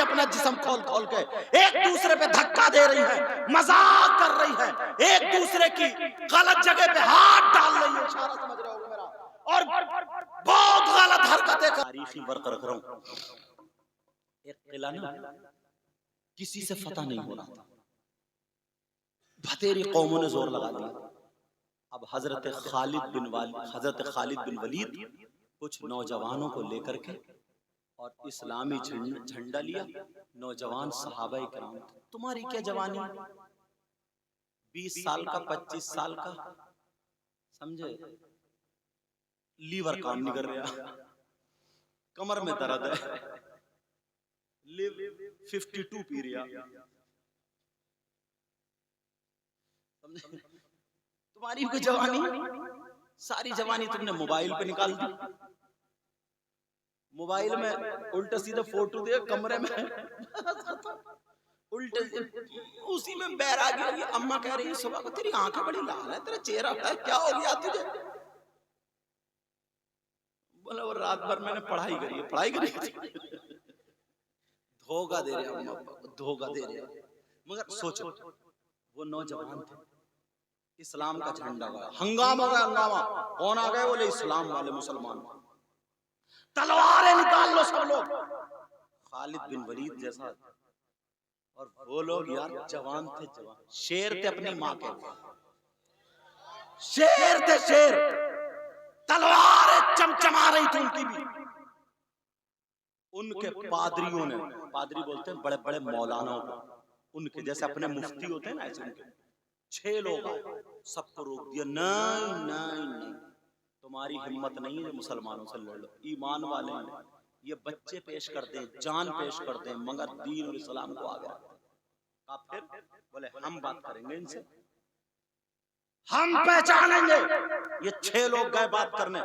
अपना जिस्म खोल खोल के, एक दूसरे पे धक्का दे रही है, मजाक कर रही है, एक दूसरे की गलत जगह पे हाथ डाल रही है। इशारा समझ रहे होगे मेरा? और बहुत गलत हरकतें कर। तारीखी वर्क रख रहा हूं, एक किला ना किसी से फतह नहीं हो रहा था, बतेरी कौमों ने जोर लगा दिया। अब हजरत खालिद बिन वलीद कुछ नौजवानों को लेकर के और इस्लामी झंडा लिया। नौजवान सहाबाए किराम, तुम्हारी क्या जवानी, 20 साल का, 25 साल का, समझे, लीवर काम नहीं कर रहा, कमर में दर्द है, लिव 52 पी रहा, तुम्हारी कोई जवानी, सारी जवानी तुमने मोबाइल पे निकाल दी। मोबाइल में उल्टा सीधा फोटो दे, कमरे में उल्टे, उसी में बैरागी लगी। अम्मा कह रही है सुबह को तेरी आंखें बड़ी लाल है, तेरा चेहरा क्या हो गया तुझे? बोला वो रात भर मैंने पढ़ाई करी है। पढ़ाई करी धोखा दे रहे अम्मा पापा को, धोखा दे रहे। मगर सोचो वो नौजवान थे, इस्लाम का झंडा गाया, हंगामा हो गया, हंगामा। कौन आ गए? बोले इस्लाम वाले मुसलमान। तलवारें निकाल लो सब लोग। खालिद बिन वलीद जैसा, और वो लोग यार जवान थे, जवान शेर थे, अपनी माँ के शेर थे, शेर। तलवारें चमचमा रही थी उनकी भी। उनके पादरियों ने, पादरी बोलते हैं बड़े बड़े मौलानाओं को, उनके जैसे अपने मुफ्ती होते हैं ना, ऐसे उनके 6 लोग आए, सबको रोक दिया। नहीं नहीं नहीं, तुम्हारी हिम्मत नहीं है मुसलमानों से लड़ लो, ईमान वाले हैं, ये बच्चे पेश कर दें, जान पेश कर दें, मगर दीन और इस्लाम को आगे रखते। फिर बोले हम बात करेंगे इनसे, हम पहचानेंगे। ये 6 लोग गए बात करने।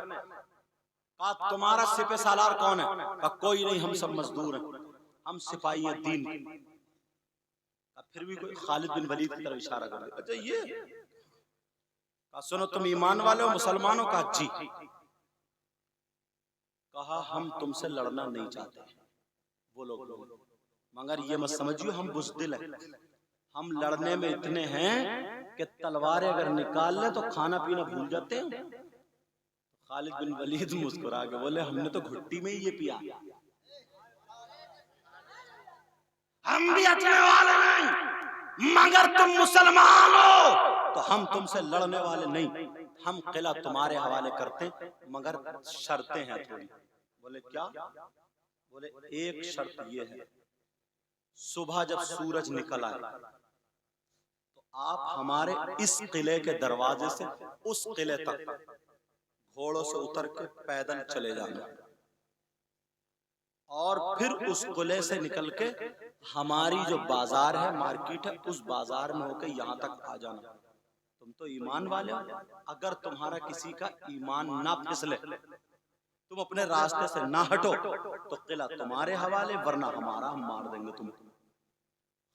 कहा तुम्हारा सिपह सालार कौन है? कहा कोई नहीं, हम सब मजदूर हैं, हम सिपाही हैं दीन। फिर भी कोई खालिद बिन वलीद की तरफ इशारा कर दिया, अच्छा ये? कहा सुनो तुम ईमान वाले हो, मुसलमानों? कहा जी। कहा हम तुमसे लड़ना नहीं चाहते। वो लोग मगर ये मत समझियो हम बुज़दिल हैं, हम लड़ने में इतने हैं कि तलवारें अगर निकाल ले तो खाना पीना भूल जाते हैं। खालिद बिन वलीद मुस्कुरा के बोले हमने तो घुट्टी में ही ये पिया, हम भी हटने वाले नहीं, मगर तुम मुसलमान हो तो हम तुमसे लड़ने वाले नहीं। हम किला तुम्हारे हवाले करते मगर शर्तें हैं थोड़ी। बोले क्या? बोले एक शर्त ये है, सुबह जब सूरज निकल आए तो आप हमारे इस किले के दरवाजे से उस किले तक घोड़ों से उतर के पैदल चले जाना, और फिर उस किले से निकल के हमारी जो बाजार है, मार्केट है, उस बाजार में होके यहाँ तक आ जाना। तुम तो ईमान वाले हो, अगर तुम्हारा किसी का ईमान ना फिसले, तुम अपने रास्ते से ना हटो तो किला तुम्हारे हवाले, वरना हमारा, हम मार देंगे तुमको।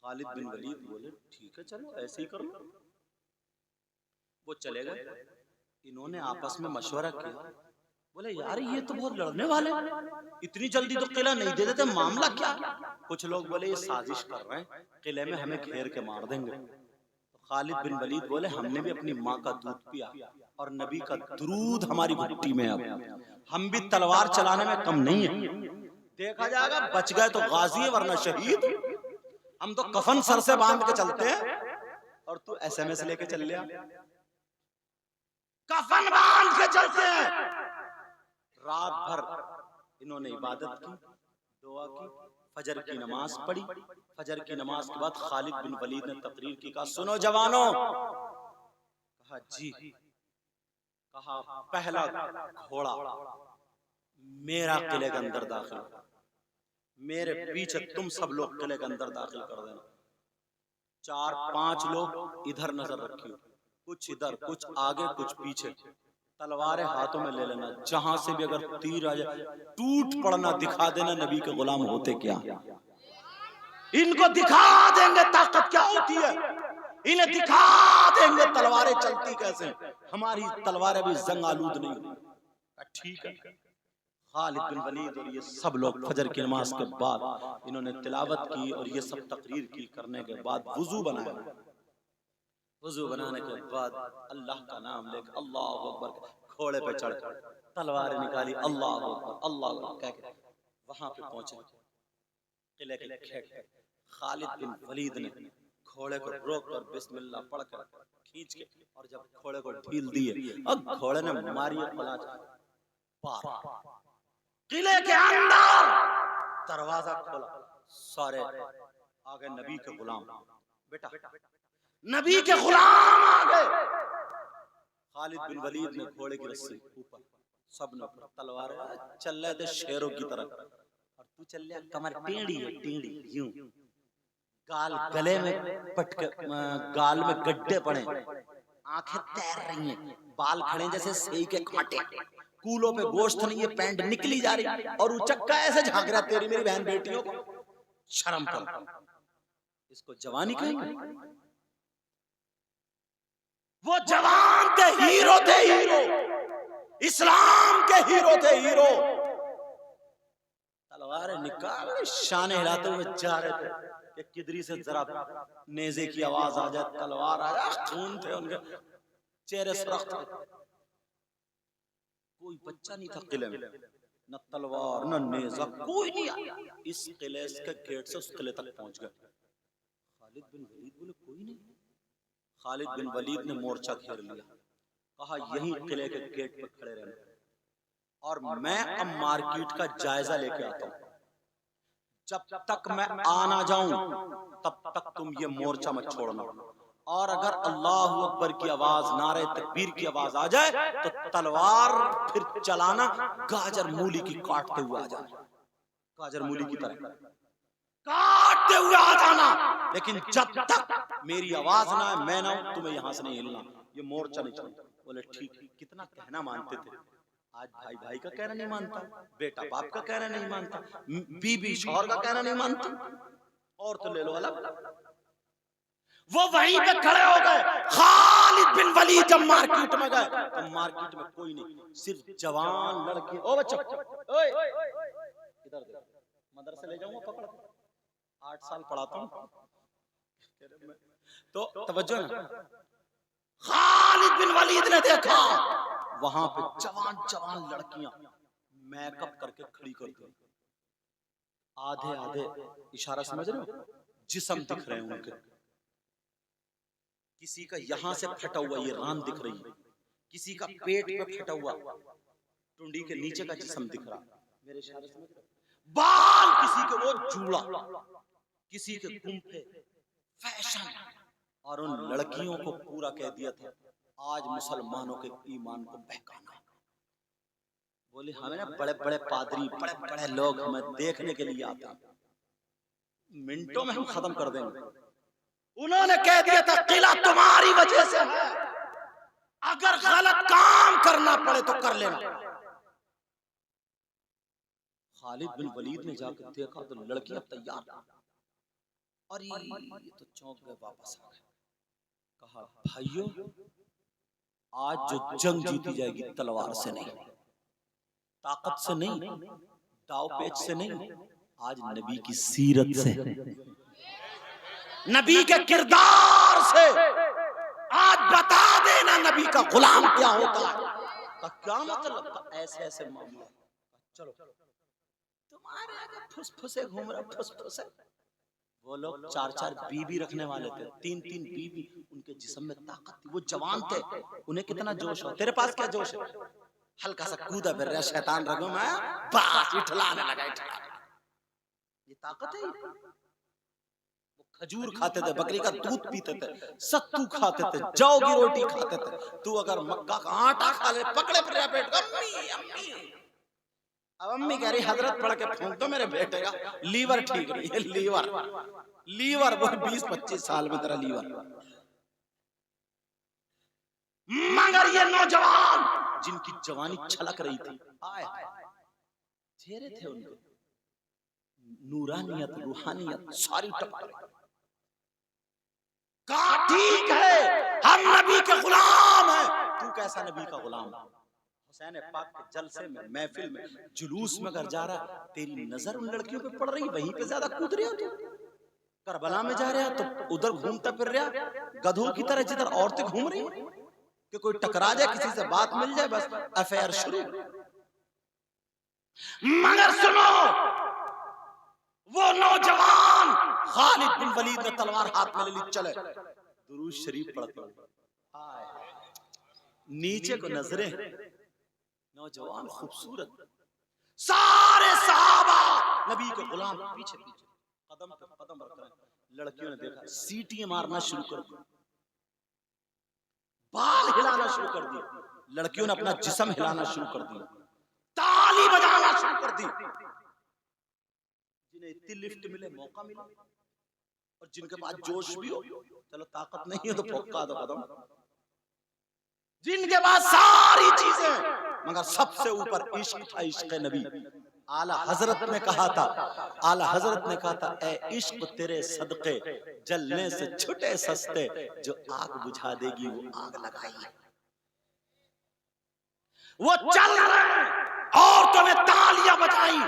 खालिद बिन वलीद बोले ठीक है चलो ऐसे ही कर लो। वो चले गए। इन्होंने आपस में मशवरा किया, बोले यार ये तो बहुत लड़ने वाले, इतनी जल्दी तो किला नहीं दे देते, मामला क्या? कुछ लोग बोले ये साजिश कर रहे हैं, किले में हमें घेर के मार देंगे। तो खालिद बिन वलीद बोले हमने भी अपनी माँ का दूध पिया और नबी का दुरूद हमारी घुट्टी में, अब हम भी तलवार चलाने में कम नहीं है। देखा जाएगा, बच गए तो गाजी है वरना शहीद। हम तो कफन सर से बांध के चलते हैं और तू SMS लेके चल लिया। कफन बांध के चलते हैं। रात भर इन्होंने इबादत की, दुआ की, फजर की नमाज पढ़ी। फजर की नमाज के बाद खालिद बिन वलीद ने तकरीर की, कहा सुनो जवानों। कहा जी। कहा पहला घोड़ा मेरा किले के अंदर दाखिल, मेरे पीछे तुम सब लोग किले के अंदर दाखिल कर देना। 4-5 लोग इधर नजर रखियो, कुछ इधर, कुछ आगे, कुछ पीछे, तलवारें हाथों में ले लेना, जहां से भी अगर तीर आ जाए टूट पड़ना, दिखा देना नबी के गुलाम होते क्या। इनको दिखा देंगे ताकत क्या होती है, इन्हें दिखा देंगे तलवारें चलती कैसे। हमारी तलवारें भी जंग आलूद नहीं। ठीक है। खालिद बिन वलीद और ये सब लोग फजर की नमाज के बाद इन्होंने तिलावत की और ये सब तकरीर की। करने के बाद वुजू बनाया। वुजू बनाने के बाद अल्लाह का नाम लेकर अल्लाह अकबर, घोड़े पे चढ़ तलवार निकाली, अल्लाह अकबर अल्लाह अकबर कह के वहां पे पहुंचे किले के खेत पे। खालिद बिन वलीद ने घोड़े को रोक कर बिस्मिल्लाह पढ़कर खींच के, और जब घोड़े को ढील दिए और घोड़े ने मारी पलाच पार किले के अंदर, दरवाजा खोला, सारे आगे नबी के गुलाम, बेटा नबी के गुलाम आ गए। खालिद बिन वलीद ने घोड़े की रस्सी ऊपर, सब ने तलवार, चल रहे थे शेरों की तरह, और तू चल रहा कमर टेढ़ी है, टेढ़ी यूं, गाल गले में पटके, गाल में गड्ढे पड़े, आंखें तैर रही हैं, बाल खड़े जैसे सेई के कांटे, कूलों पे गोश्त नहीं है, पैंट निकली जा रही, और उचक्का ऐसे झांक रहा, तेरी मेरी बहन बेटियों को शर्म कर, इसको जवानी कहेंगे? वो जवान थे, हीरो थे, हीरो, इस्लाम के हीरो थे, हीरो। तलवारें निकाल शाने हिलाते हुए जा रहे थे कि किधरी से जरा नेज़े की आवाज आ जाए, तलवार आ जाए, खून थे उनके चेहरे सुर्ख थे। कोई बच्चा नहीं था किले में, न तलवार न नेज़ा, कोई नहीं आया। इस किले के गेट से उस किले तक पहुंच गए। खालिद बिन वलीद बोले कोई नहीं। खालिद बिन वलीद ने मोर्चा घेर लिया, कहा यहीं किले के गेट पर खड़े रहना, और मैं अब मार्केट का जायजा लेके आता हूं। जब तक मैं आ ना जाऊं तब तक तुम ये मोर्चा मत छोड़ना, और अगर अल्लाह अकबर की आवाज, नारे तकबीर की आवाज आ जाए तो तलवार फिर चलाना, गाजर मूली की काटते हुए आ जाना, गाजर मूली की तरह काटते हुए आ जाना, लेकिन जब तक मेरी आवाज ना है, मैं ना हूं, तुम्हें यहां से नहीं हिलना, ये मोर्चा नहीं छोड़ना। बोले ठीक। कितना कहना मानते थे। आज भाई भाई का कहना नहीं मानता, बेटा बाप का कहना नहीं मानता, बीबी शौहर का कहना नहीं मानती, और तो ले लो अलग। वो वहीं पे खड़े हो गए। खालिद बिन वलीद जब मार्केट में गए तो मार्केट में कोई नहीं, सिर्फ जवान लड़के। ओ बच्चों, इधर देखो, मदरसे ले जाऊंगा पकड़ के, 8 साल पढ़ाता हूं, तो तवज्जो ना। खालिद बिन वलीद ने देखा वहां पे जवान जवान लड़कियां मेकअप करके खड़ी कर दी, आधे आधे, इशारा समझ रहे हो, जिस्म दिख रहे हैं उनके, किसी का यहां से फटा हुआ ये रान दिख रही है, किसी का पेट पे फटा हुआ टुंडी के नीचे का जिस्म दिख रहा, मेरे इशारे समझ रहे हो, बाल किसी के वो जूड़ा, किसी के गुंफे, फैशन, और उन लड़कियों को पूरा कह दिया था आज मुसलमानों के ईमान को बहकाना। बोले हमें ना बड़े बड़े पादरी, बड़े बड़े लोग हमें देखने के लिए आते हैं, मिनटों में हम खत्म कर देंगे। उन्होंने कह दिया था किला तुम्हारी वजह से है, अगर गलत काम करना पड़े तो कर लेना। खालिद बिन वलीद ने जाकर देखा तो लड़कियां तैयार, और ये तो चौंक गए, वापस आ गए। कहा भाइयों, आज जो जंग जीती जाएगी तलवार से नहीं, ताकत से नहीं, दाव पेच से नहीं, आज नबी की सीरत से, नबी के किरदार से। आज बता देना नबी का गुलाम क्या होता है, क्या मतलब, ऐसे ऐसे मामला। चलो तुम्हारे आगे फुसफुसे घूम रहे, फुसफुसे। वो लोग 4-4 बीबी रखने वाले थे, 3-3 बीबी, उनके जिस्म में ताकत थी, वो जवान थे, उन्हें कितना जोश हो। तेरे पास क्या जोश है? हल्का सा कूदा फिर रहा शैतान रगों में, बस इठलाने लगा, ये ताकत है। वो खजूर खाते थे, बकरी का दूध पीते थे, सत्तू खाते थे, जौ की रोटी खाते थे। तू अगर मक्का का आटा खा ले, पकड़े फिर पेट, अम्मी अम्मी। अब अम्मी कह रही हजरत पढ़ के फूंक दो मेरे बेटे का, लीवर ठीक नहीं है, लीवर लीवर वो 20-25 साल में तेरा लीवर। मगर ये नौजवान जिनकी जवानी छलक रही थी, आए चेहरे थे उनके, नूरानियत, रूहानियत सारी टपक। कहा ठीक है, हम नबी के गुलाम हैं। तू कैसा नबी का गुलाम? हुसैन पाक के जलसे में, महफिल में, जुलूस में अगर जा रहा, तेरी नजर उन लड़कियों पे पड़ रही, वहीं पे ज्यादा कूद रहे हो तुम। करबला में जा रहे तो उधर घूमता फिर रहा गधों की तरह, जिधर औरतें घूम रही कि कोई टकरा जाए, किसी से बात मिल जाए, बस अफेयर शुरू। मगर सुनो, वो नौजवान खालिद बिन वलीद ने तलवार हाथ में ले ली, चले दुरूद शरीफ पढ़ते, नीचे को नजरें, नौजवान खूबसूरत, सारे सहाबा नबी के गुलाम पीछे पीछे कदम पे कदम रख रहे हैं। लड़कियों ने देखा, सीटियां मारना शुरू कर दी, बाल हिलाना शुरू कर दिए, लड़कियों ने अपना जिस्म हिलाना शुरू कर दिया, ताली बजाना शुरू कर दी। जिन्हें इतनी लिफ्ट मिले, मौका मिला, और जिनके पास जोश भी हो, चलो ताकत नहीं है तो फौका दो कदम, जिनके पास सारी चीजें, मगर सबसे ऊपर इश्क था, इश्क नबी। आला हजरत ने कहा था, आला हजरत ने कहा था, ए इश्क तेरे सदके जलने से छुटे सस्ते, जो आग बुझा देगी वो आग लगाई। वो चल रहे, औरतों ने तालियां बजाई,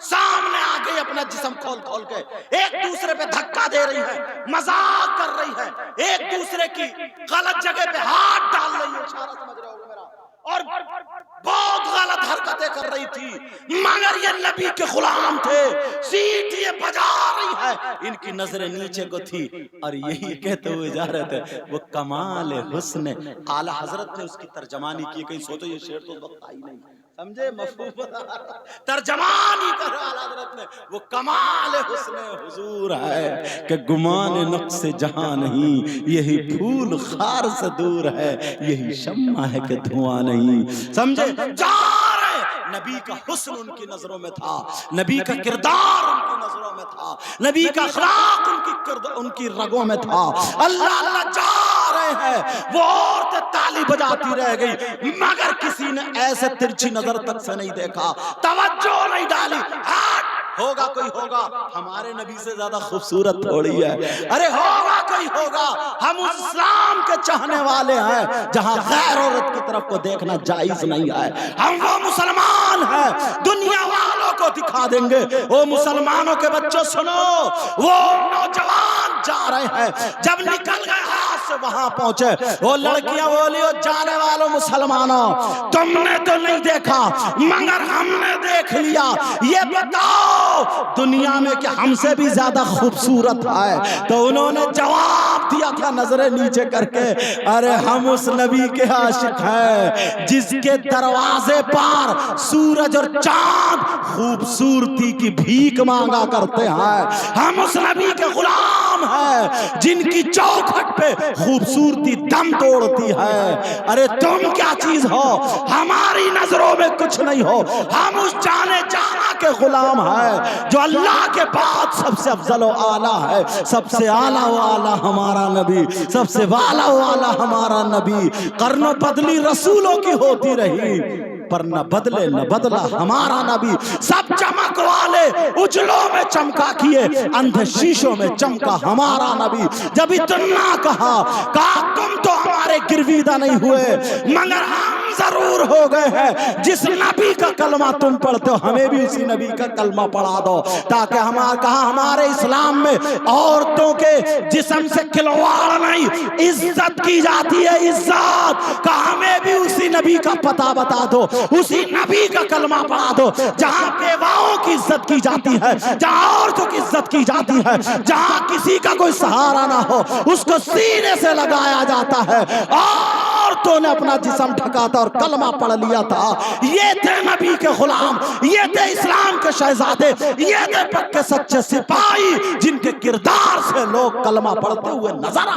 सामने आ गई, अपना जिस्म खोल खोल के एक दूसरे पे धक्का दे रही है, मजाक कर रही है, एक दूसरे की गलत जगह पे हाथ डाल रही है, इशारा समझ रहे हो मेरा, और बहुत गलत हरकतें कर रही थी, मगर ये नबी के गुलाम थे, सीटियां बजा रही है, इनकी नजरें नीचे को थी, और यही कहते हुए जा रहे थे, वो कमाल हुस्न। आला हजरत ने उसकी तर्जमानी की, कहीं सोचो ये शेर तो वक्त आई नहीं, समझे, मफहूम तर्जमानी कर आला हजरत ने, वो कमाल हुस्न हुजूर है कि गुमान नक्श जहां नहीं, यही फूल खार से दूर है, यही शम्मा है कि धुआं नहीं, समझे। जा रहे, नबी का हुस्न उनकी नजरों में था, नबी का किरदार उनकी नजरों में था, नबी का अखलाक उनकी रगों में था। अल्लाह अल्लाह जा रहे हैं, वो औरतें ताली बजाती रह गई, मगर किसी ने ऐसे तिरछी नजर तक से नहीं देखा, तवज्जो नहीं डाली। होगा कोई होगा, हमारे नबी से ज्यादा खूबसूरत थोड़ी है, अरे होगा कोई होगा, हम उस इस्लाम के चाहने वाले हैं जहां गैर औरत की तरफ को देखना जायज नहीं है, हम वो मुसलमान हैं, दुनिया वालों को दिखा देंगे। वो मुसलमानों के बच्चों सुनो, वो नौजवान जा रहे हैं, जब निकल गए हाथ से वहां पहुंचे, वो लड़कियां बोली, वो जाने वालों मुसलमानों, तुमने तो नहीं देखा मगर हमने देख लिया, ये बताओ दुनिया में क्या हमसे भी ज्यादा खूबसूरत है? तो उन्होंने जवाब दिया था नजरें नीचे करके, अरे हम उस नबी के आशिक हैं जिसके दरवाजे पर सूरज और चांद खूबसूरती की भीख मांगा करते हैं, हम उस नबी के गुलाम हैं जिनकी चौखट पे खूबसूरती दम तोड़ती है। अरे तुम क्या चीज हो, हमारी नजरों में कुछ नहीं हो, हम उस जाने जाना के गुलाम हैं जो अल्लाह के बाद सबसे अफजल व आला है, सबसे आला व आला हमारा नबी, सबसे वाला व आला हमारा नबी। कर्नो बदली रसूलों की होती रही, पर न बदले न बदला हमारा नबी। सब चमक वाले उजलों में चमका किए, अंधे शीशों में चमका हमारा नबी। जब इतना कहा तुम तो हमारे गिरवीदा नहीं हुए, मगर हम जरूर हो गए हैं। जिस नबी का कलमा तुम पढ़ते हो, हमें भी उसी नबी का कलमा पढ़ा दो, ताकि हमारे इस्लाम में औरतों के जिस्म से खिलवाड़ नहीं, इज्जत की जाती है, इज्जत का हमें भी उसी नबी का पता बता दो, उसी नबी का कलमा पढ़ा दो, जहां बेवाओं की इज्जत की जाती है, जहां औरतों की इज्जत की जाती है, जहां किसी का कोई सहारा ना हो उसको सीने से लगाया जाता है। औरतों ने अपना जिस्म ढका था और कलमा पढ़ लिया था। ये थे नबी के गुलाम, ये थे इस्लाम के शहजादे, ये थे पक्के सच्चे सिपाही जिनके किरदार से लोग कलमा पढ़ते हुए नजर आ।